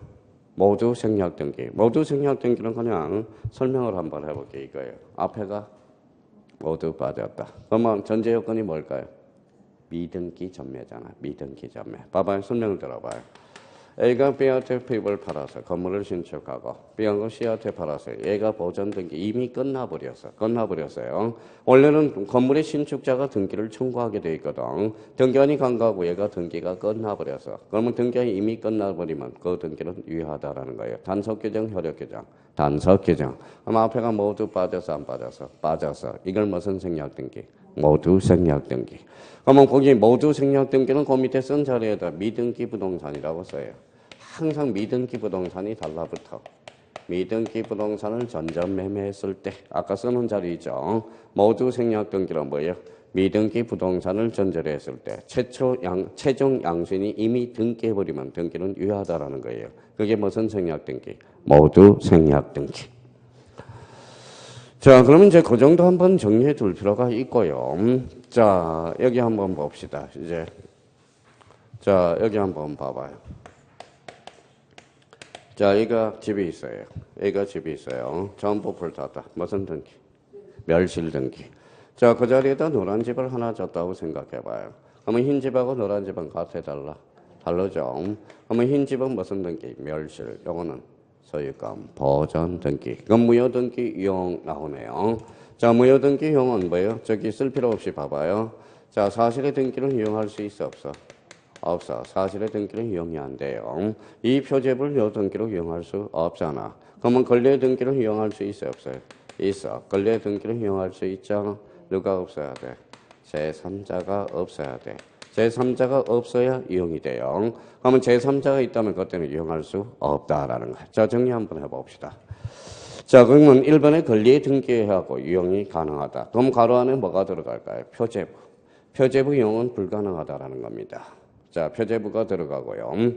모두 생략 등기. 모두 생략 등기는 그냥 설명을 한번 해볼게요. 이거예요. 앞에가 모두 빠졌다. 그러면 전제 요건이 뭘까요? 미등기 전매잖아. 미등기 전매. 봐봐요. 설명을 들어봐요. A가 B한테 핍을 팔아서 건물을 신축하고 B하고 C한테 팔아서 얘가 보전 등기 이미 끝나버렸어요. 원래는 건물의 신축자가 등기를 청구하게 돼 있거든. 등기한이 간거하고 얘가 등기가 끝나버렸어. 그러면 등기한이 이미 끝나버리면 그 등기는 유효하다라는 거예요. 단속 규정, 효력 규정. 단속 규정. 그럼 앞에가 모두 빠져서 안 빠져서? 빠져서. 이걸 무슨 생략 등기? 모두 생략 등기. 그러면 거기 모두 생략 등기는 그 밑에 쓴 자리에다 미등기 부동산이라고 써요. 항상 미등기 부동산이 달라붙어. 미등기 부동산을 전전 매매했을 때 아까 쓰는 자리죠. 모두 생략 등기는 뭐예요? 미등기 부동산을 전제로 했을 때 최종 양수인이 이미 등기해버리면 등기는 유효하다라는 거예요. 그게 무슨 생략 등기? 모두 생략 등기. 자, 그러면 이제 그 정도 한번 정리해 둘 필요가 있고요. 자, 여기 한번 봅시다. 이제. 자, 여기 한번 봐봐요. 자, 얘가 집이 있어요. 얘가 집이 있어요. 전부 불탔다. 무슨 등기? 멸실 등기. 자, 그 자리에다 노란 집을 하나 줬다고 생각해봐요. 그러면 흰 집하고 노란 집은 같아 달라? 다르죠. 그러면 흰 집은 무슨 등기? 멸실. 요거는 소유권 보전 등기. 그럼 무효 등기 이용 나오네요. 자, 무효 등기 이용은 뭐예요? 저기 쓸 필요 없이 봐봐요. 자, 사실의 등기를 이용할 수 있어 없어? 없어. 사실의 등기를 이용이 안 돼요. 이 표제부를 요 등기로 이용할 수 없잖아. 그러면 권리의 등기를 이용할 수 있어 없어요? 있어. 권리의 등기를 이용할 수 있잖아. 누가 없어야 돼? 제3자가 없어야 돼. 제3자가 없어야 이용이 돼요. 그러면 제3자가 있다면 그때는 이용할 수 없다라는 거야. 자, 정리 한번 해봅시다. 자, 그러면 1번에 권리의 등기하고 이용이 가능하다. 그럼 가로 안에 뭐가 들어갈까요? 표제부. 표제부 이용은 불가능하다라는 겁니다. 자, 표제부가 들어가고요.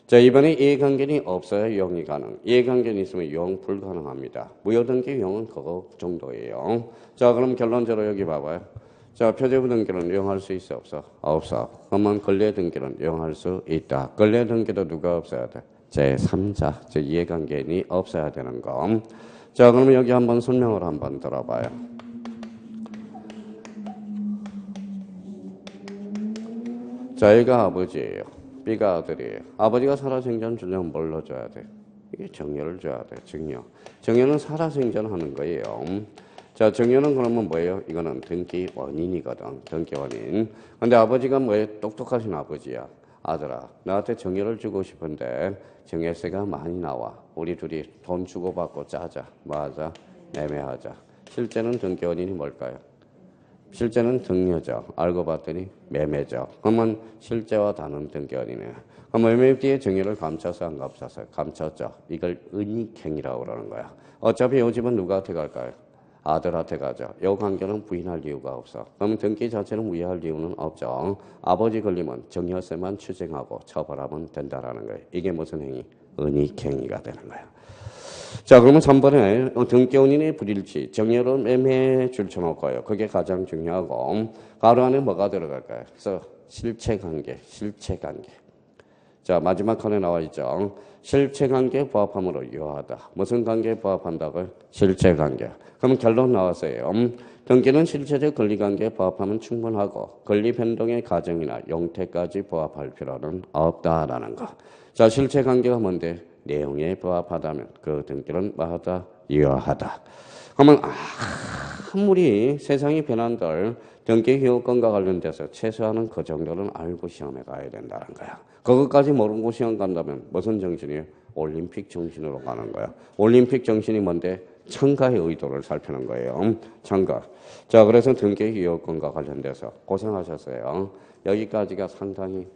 자, 이번에 이해관계는 없어야 이용이 가능. 이해관계는 있으면 이용 불가능합니다. 무효등기 이용은 그거 정도예요. 자, 그럼 결론적으로 여기 봐봐요. 자, 표제부 등기는 이용할 수 있어 없어? 없어. 그러면 권리의 등기는 이용할 수 있다. 권리의 등기도 누가 없어야 돼? 제3자, 즉 이해관계인이 없어야 되는 거. 자, 그러면 여기 한번 설명을 한번 들어봐요. 자, A가 아버지예요. B가 아들이에요. 아버지가 살아생전 주려면 뭘 넣어줘야 돼? 이게 정여를 줘야 돼. 정여. 정여는 살아생전하는 거예요. 자, 정여는 그러면 뭐예요? 이거는 등기 원인이거든. 등기 원인. 근데 아버지가 뭐예요? 똑똑하신 아버지야. 아들아, 나한테 정여를 주고 싶은데 정여세가 많이 나와. 우리 둘이 돈 주고받고 짜자. 뭐 하자? 매매하자. 실제는 등기 원인이 뭘까요? 실제는 등여죠. 알고 봤더니 매매죠. 그러면 실제와 다른 등기 원인이에요. 그럼 매매 뒤에 정여를 감춰서 안 감춰서? 감췄죠. 이걸 은닉행위라고 그러는 거야. 어차피 이 집은 누구한테 갈까요? 아들한테 가죠. 이 관계는 부인할 이유가 없어. 그러면 등기 자체는 위의할 이유는 없죠. 아버지 걸리면 정여세만 추징하고 처벌하면 된다라는 거예요. 이게 무슨 행위? 은닉행위가 되는 거야. 자, 그러면 3번에 등기원인의 불일치, 정여로 매매에 줄쳐놓고요. 그게 가장 중요하고, 가로 안에 뭐가 들어갈까요? 그래서 실체관계. 자, 마지막 칸에 나와 있죠. 실체관계에 부합함으로 유효하다. 무슨 관계에 부합한다고요? 실체관계. 그럼 결론 나왔어요. 등기는 실체적 권리관계에 부합하면 충분하고 권리 변동의 가정이나 형태까지 부합할 필요는 없다라는 거. 자, 실체관계가 뭔데? 내용에 부합하다면 그 등기는 뭐하다? 유효하다. 그러면 아무리 세상이 변한들 등기 효건과 관련돼서 최소한은 그 정도는 알고 시험에 가야 된다는 거야. 그것까지 모르고 시험 간다면 무슨 정신이에요? 올림픽 정신으로 가는 거야. 올림픽 정신이 뭔데? 참가의 의도를 살피는 거예요. 참가. 자, 그래서 등기 효건과 관련돼서 고생하셨어요. 여기까지가 상당히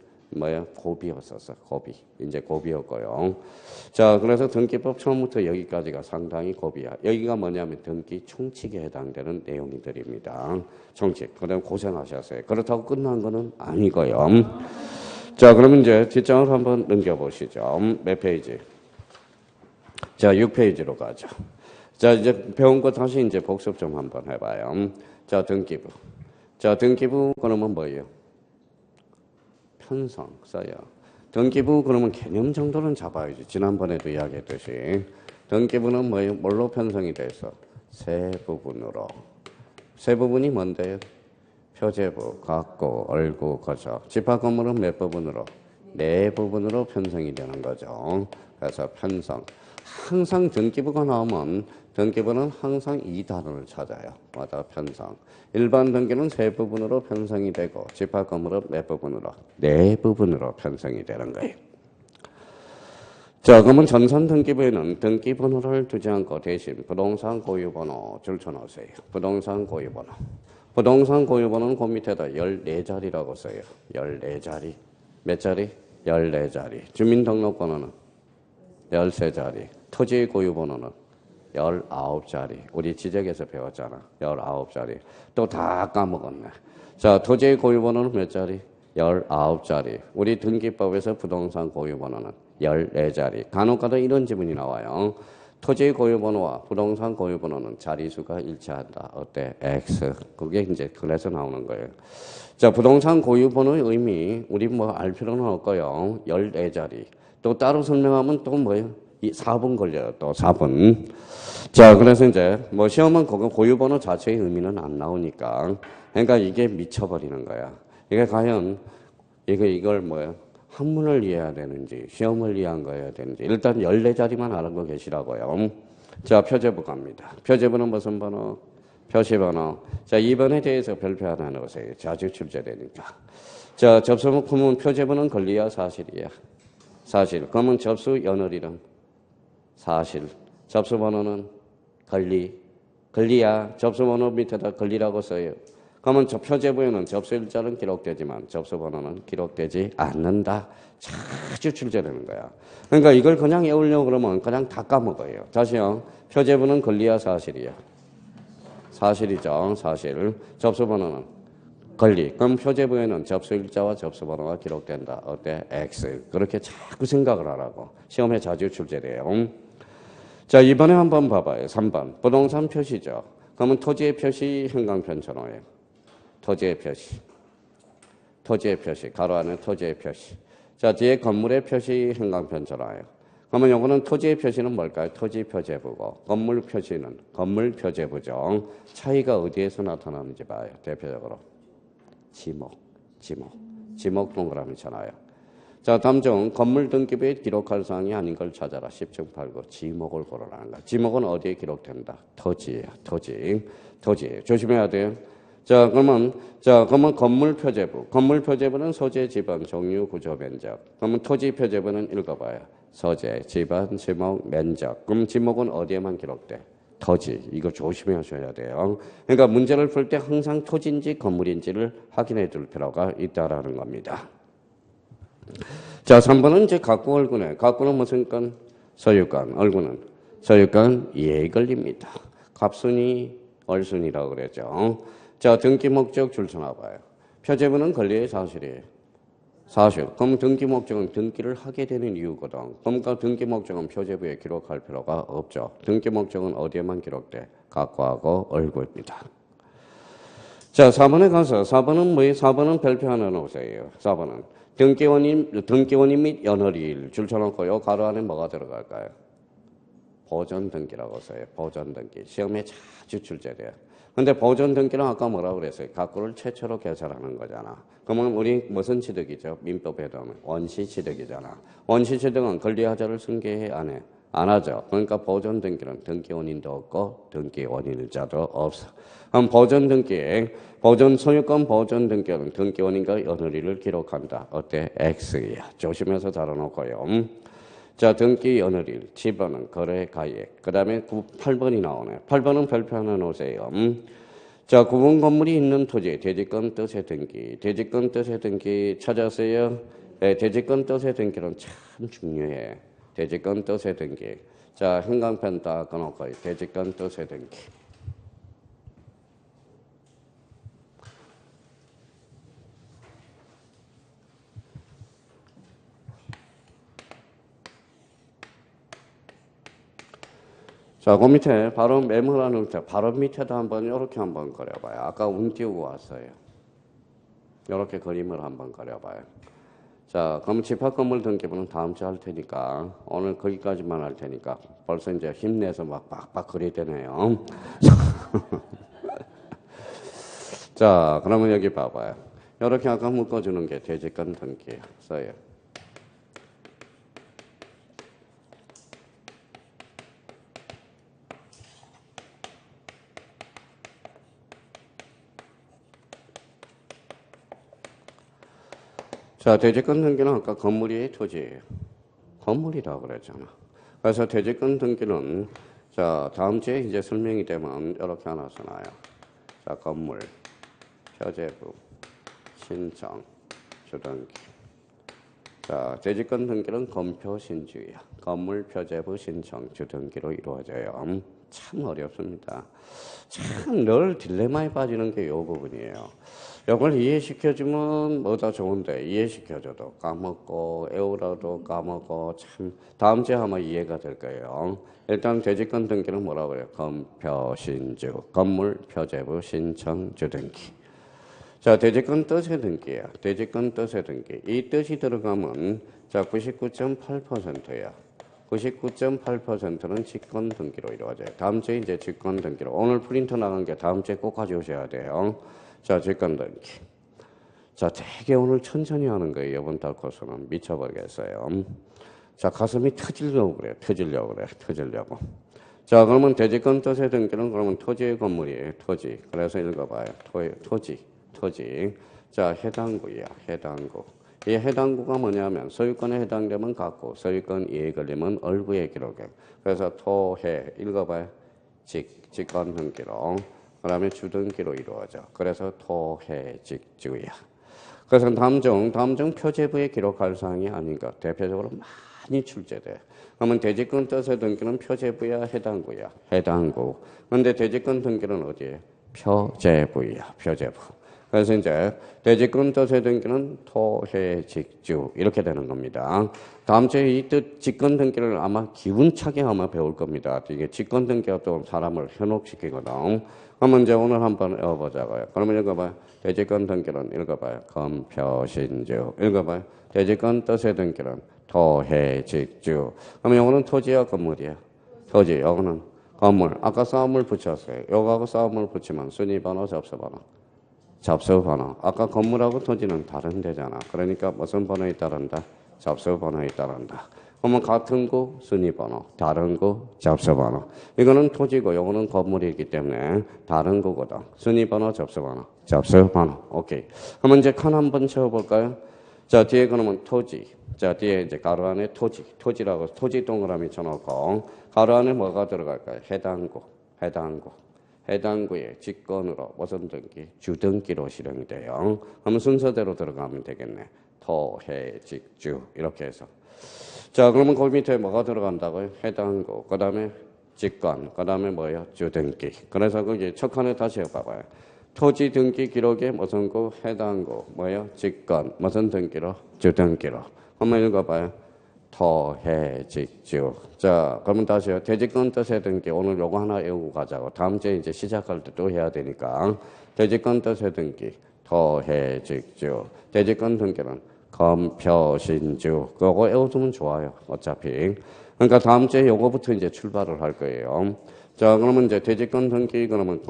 고비였었어. 고비. 이제 고비였고요. 자, 그래서 등기법 처음부터 여기까지가 상당히 고비야. 여기가 뭐냐면 등기 총칙에 해당되는 내용들입니다. 총칙. 그다음 고생하셨어요. 그렇다고 끝난 거는 아니고요. 자, 자, 그러면 이제 뒷장을 한번 넘겨보시죠. 몇 페이지? 자, 6페이지로 가죠. 자, 이제 배운 거 다시 이제 복습 좀 한번 해봐요. 자, 등기부. 자, 등기부 그러면 뭐예요? 편성 써요. 등기부 그러면 개념 정도는 잡아야지. 지난번에도 이야기했듯이. 등기부는 뭐예요? 뭘로 편성이 돼서? 세 부분으로. 세 부분이 뭔데요? 표제부, 각고, 얼구, 거저. 집합 건물은 몇 부분으로? 네 부분으로 편성이 되는 거죠. 그래서 편성. 항상 등기부가 나오면 등기부는 항상 이 단어를 찾아요. 맞아, 편성. 일반 등기는 세 부분으로 편성이 되고 집합 건물은 몇 부분으로? 네 부분으로 편성이 되는 거예요. 자, 그러면 전산 등기부에는 등기번호를 두지 않고 대신 부동산 고유번호 줄쳐놓으세요. 부동산 고유번호. 부동산 고유번호는 그 밑에다 14자리라고 써요. 14자리. 몇 자리? 14자리. 주민등록번호는 13자리. 토지 고유번호는 19자리. 우리 지적에서 배웠잖아. 19자리. 또 다 까먹었네. 자, 토지 고유번호는 몇 자리? 19자리. 우리 등기법에서 부동산 고유번호는 14자리. 간혹가다 이런 지문이 나와요. 토지 고유번호와 부동산 고유번호는 자리수가 일치한다. 어때? X. 그게 이제 그래서 나오는 거예요. 자, 부동산 고유번호의 의미, 우리 뭐 알 필요는 없고요. 14자리. 또 따로 설명하면 또 뭐예요? 4분 걸려요. 또 4분. 자, 그래서 이제 뭐 시험은 그거 고유번호 자체의 의미는 안 나오니까. 그러니까 이게 미쳐버리는 거야. 이게 과연 이걸 뭐예요? 한문을 이해해야 되는지 시험을 이해한 거여야 되는지 일단 14자리만 알고 계시라고요. 자, 표제부 갑니다. 표제부는 무슨 번호? 표시번호. 자, 2번에 대해서 별표 하나 넣으세요. 자주 출제되니까. 자, 접수문은 표제부는 권리야 사실이야? 사실. 그러면 접수 연월일은? 사실. 접수번호는? 권리. 권리야. 접수번호 밑에다 권리라고 써요. 그러면 저 표제부에는 접수일자는 기록되지만 접수번호는 기록되지 않는다. 자주 출제되는 거야. 그러니까 이걸 그냥 외우려고 그러면 그냥 다 까먹어요. 다시요. 표제부는 권리야 사실이야? 사실이죠. 사실. 접수번호는? 권리. 그럼 표제부에는 접수일자와 접수번호가 기록된다. 어때? X. 그렇게 자꾸 생각을 하라고. 시험에 자주 출제돼요. 자, 이번에 한번 봐봐요. 3번. 부동산 표시죠. 그러면 토지의 표시 형광펜처럼해요. 토지의 표시. 토지의 표시. 가로 안에 토지의 표시. 자, 뒤에 건물의 표시 형광펜처럼해요. 그러면 요거는 토지의 표시는 뭘까요? 토지 표제부고 건물 표시는 건물 표제부죠. 차이가 어디에서 나타나는지 봐요. 대표적으로. 지목 동그라미잖아요. 자, 다음 중 건물 등기부에 기록할 사항이 아닌 걸 찾아라. 10중 8구 지목을 고르라는 거야. 지목은 어디에 기록된다? 토지예요. 토지. 조심해야 돼요. 자, 그러면 건물 표제부. 건물 표제부는 소재, 지번, 종류, 구조, 면적. 그러면 토지 표제부는 읽어봐요. 소재, 지번, 지목, 면적. 그럼 지목은 어디에만 기록돼? 토지. 이거 조심하셔야 돼요. 그러니까 문제를 풀 때 항상 토지인지 건물인지를 확인해 둘 필요가 있다라는 겁니다. 자, 3번은 이제 각구 얼구네. 각구는 무슨 건? 소유권. 얼구는? 소유권 이해 권리입니다. 갑순이, 얼순이라고 그랬죠. 자, 등기 목적 줄쳐놔봐요. 표제부는 권리의 사실이에요. 사실. 그럼 등기 목적은 등기를 하게 되는 이유거든. 그러니까 등기 목적은 표제부에 기록할 필요가 없죠. 등기 목적은 어디에만 기록돼? 각구하고 얼구입니다. 자, 4번에 가서 4번은 뭐예요? 4번은 별표 하나 넣으세요. 4번은 등기원인 및 연월일 줄쳐놓고요. 가로 안에 뭐가 들어갈까요? 보존 등기라고 써요. 보존 등기. 시험에 자주 출제돼요. 근데 보존 등기는 아까 뭐라고 그랬어요? 각구를 최초로 개설하는 거잖아. 그러면 우리 무슨 취득이죠? 민법에 보면 원시 취득이잖아. 원시 취득은 권리하자를 승계해 안 해? 안 하죠. 그러니까 보존 등기는 등기원인도 없고 등기원인자도 없어. 그럼 보존 등기에 소유권 보존 등기는 등기원인과 연월일을 기록한다. 어때? X야. 조심해서 달아놓고요. 자, 등기 연월일, 지번은 거래 가액. 그 다음에 8번이 나오네. 8번은 별표 하나 놓으세요. 자, 구분 건물이 있는 토지, 대지권 뜻의 등기. 대지권 뜻의 등기 찾았어요? 네, 대지권 뜻의 등기는 참 중요해. 대지권 뜻의 등기. 자, 형광펜 딱 꺼놓고 대지권 뜻의 등기. 자, 그 밑에 바로 매물하는 밑에, 바로 밑에도 한번 이렇게 한번 그려봐요. 아까 운 띄우고 왔어요. 이렇게 그림을 한번 그려봐요. 자, 그럼 집합 건물 등기부는 다음 주에 할 테니까 오늘 거기까지만 할 테니까 벌써 이제 힘내서 막 빡빡 그려야 되네요. 자, 그러면 여기 봐봐요. 이렇게 아까 묶어주는 게 대지권 등기 써요. 자, 대지권 등기는 아까 건물이 토지예요. 건물이라고 그랬잖아. 그래서 대지권 등기는 자, 다음 주에 이제 설명이 되면 이렇게 하나 써놔요. 자, 건물, 표제부, 신청, 주등기. 자, 대지권 등기는 건표 신주야. 건물, 표제부, 신청, 주등기로 이루어져요. 참 어렵습니다. 참 늘 딜레마에 빠지는 게 이 부분이에요. 이걸 이해시켜주면 뭐다 좋은데 이해시켜줘도 까먹고 애우라도 까먹고 참 다음 주에 아마 이해가 될 거예요. 일단 대지권 등기는 뭐라고 해요? 건표 신주, 건물, 표제부, 신청, 주등기. 자, 대지권 뜻의 등기야. 대지권 뜻의 등기. 이 뜻이 들어가면 자 99.8%야. 99.8%는 직권 등기로 이루어져요. 다음 주에 이제 직권 등기로. 오늘 프린터 나간 게 다음 주에 꼭 가져오셔야 돼요. 자, 직권 등기. 자, 되게 오늘 천천히 하는 거예요. 이번 달 코스는 미쳐버리겠어요. 자, 가슴이 터지려고 그래요. 터지려고. 자, 그러면 대지권 뜻의 등기는 그러면 토지의 건물이에요. 토지. 그래서 읽어봐요. 토지. 자, 해당구야. 해당구. 이 해당구가 뭐냐면 소유권에 해당되면 갖고 소유권 이에 걸리면 얼구에 기록해. 그래서 토해 읽어봐요. 직권 등기로. 그 다음에 주등기로 이루어져. 그래서 토해직주야. 그래서 다음 중 표제부에 기록할 사항이 아닌가. 대표적으로 많이 출제돼. 그러면 대지권 뜻의 등기는 표제부야, 해당구야. 해당구. 그런데 대지권 등기는 어디에? 표제부야. 표제부. 그래서 이제 대지권 뜻의 등기는 토해직주 이렇게 되는 겁니다. 다음 주에 이 뜻 직권 등기를 아마 기운차게 아마 배울 겁니다. 이게 직권 등기가 또 사람을 현혹시키거든. 그러면 이제 오늘 한번 읽어보자고요. 그러면 읽어봐요. 대지권 등기는 읽어봐요. 건표신주. 읽어봐요. 대지권 뜻의 등기는 토해직주. 그러면 이거는 토지야 건물이야? 토지. 이거는 건물. 아까 싸움을 붙였어요. 요거하고 싸움을 붙이면 순위번호 접수번호. 접수번호. 아까 건물하고 토지는 다른 데잖아. 그러니까 무슨 번호에 따른다? 접수번호에 따른다. 그러면 같은 구 순위번호, 다른 구 접수번호. 이거는 토지고 이거는 건물이기 때문에 다른 구거든. 순위번호, 접수번호. 오케이. 그러면 이제 칸 한번 채워볼까요? 자, 뒤에 그러면 토지. 자, 뒤에 이제 가로 안에 토지라고 토지 동그라미 쳐놓고 가로 안에 뭐가 들어갈까요? 해당구의 직권으로 무슨 등기? 주등기로 실행이 돼요. 그러면 순서대로 들어가면 되겠네. 토해직주 이렇게 해서. 자, 그러면 그 밑에 뭐가 들어간다고요? 해당구, 그 다음에 직권, 그 다음에 뭐예요? 주등기. 그래서 거기 첫 칸에 다시 해봐봐요. 토지 등기 기록에 무슨 구? 해당구, 뭐예요? 직권, 무슨 등기로? 주등기로. 한번 읽어봐요. 토해직주. 자, 그러면 다시요. 대지권 뜻의 등기. 오늘 요거 하나 외우고 가자고. 다음 주에 이제 시작할 때 또 해야 되니까. 대지권 뜻의 등기. 토해직주. 대지권 등기는 건표신주. 그거 외워두면 좋아요. 어차피. 그러니까 다음 주에 요거부터 이제 출발을 할 거예요. 자, 그러면 이제 대지권 등기 그러면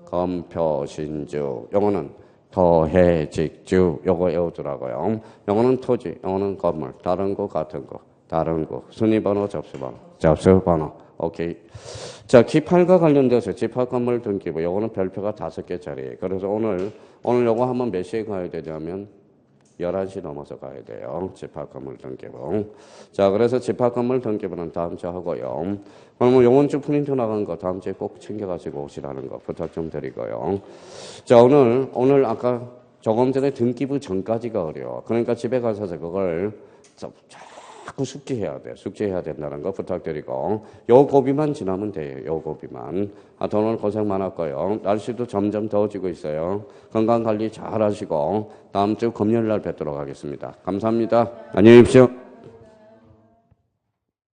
건표신주. 요거는 토해직주. 요거 외우더라고요. 요거는 토지, 요거는 건물. 다른 거 같은 거. 다른 거. 순위번호, 접수번호. 오케이. 자, 기팔과 관련돼서 집합건물 등기부. 요거는 별표가 5개짜리. 그래서 오늘 요거 한번 몇 시에 가야 되냐면 11시 넘어서 가야 돼요. 집합건물 등기부. 자, 그래서 집합건물 등기부는 다음 주 하고요. 그러면 요번 주 프린트 나간 거 다음 주에 꼭 챙겨가지고 오시라는 거 부탁 좀 드리고요. 자, 오늘 아까 조금 전에 등기부 전까지가 어려워. 그러니까 집에 가셔서 그걸 자꾸 숙지해야 된다는 거 부탁드리고 요 고비만 지나면 돼요. 요 고비만. 하여튼 오늘 고생 많았고요. 날씨도 점점 더워지고 있어요. 건강관리 잘 하시고 다음 주 금요일 날 뵙도록 하겠습니다. 감사합니다. 안녕히 계십시오.